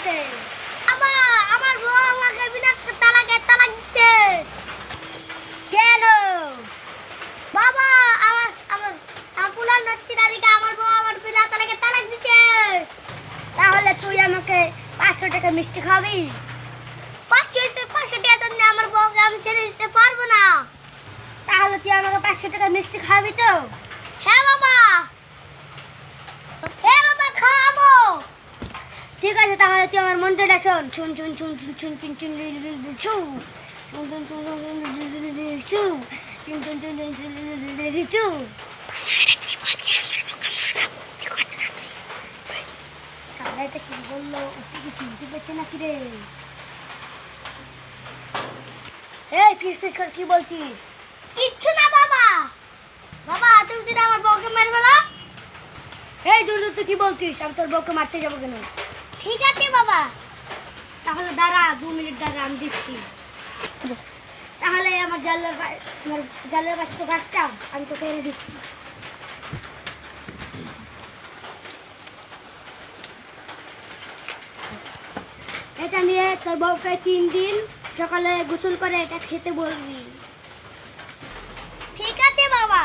হয়েছে? বাবা আমার বউ আমাকে বিনা তালাকে তালাক দিচ্ছে। কেন? বাবা আমার আমার আমার পুলার নচ্ছি দাদিকে আমার বউ আমার বিনা তালাকে তালাক দিচ্ছে। তাহলে তুই আমাকে 500 টাকা মিষ্টি খাবি? 500 টাকা জন্য আমার বউকে আমি ছেড়ে দিতে পারবো না। তাহলে তুই আমাকে 500 টাকা মিষ্টি খাবি তো? হ্যাঁ বাবা, হ্যাঁ বাবা খাবো। ঠিক আছে, তাহলে তুই আমার মন্ত্রটা শোন। শুন শুন শুন শুন শুন শুন শুন শু শুন শুন শুন শু শুন শুন শুন শু। সারাটা কি বললো? একটু কি শুনতে পাচ্ছে না কি রে? এই ফিস ফিস করে কি বলছিস? কিচ্ছু না বাবা। বাবা তুমি যদি আমার বউকে মারবে না। এই দূর দূর তুই কি বলছিস? আমি তোর বউকে মারতে যাবো কেন? ঠিক আছে বাবা। তাহলে দাঁড়া, 2 মিনিট দাঁড়া, আমি দিচ্ছি। তাহলে আমার জালের কাছে তো গাছটা, আমি তোকে এনে দিচ্ছি। এটা নিয়ে তোর বউকে 3 দিন সকালে গোসল করে এটা খেতে বলবি। ঠিক আছে বাবা।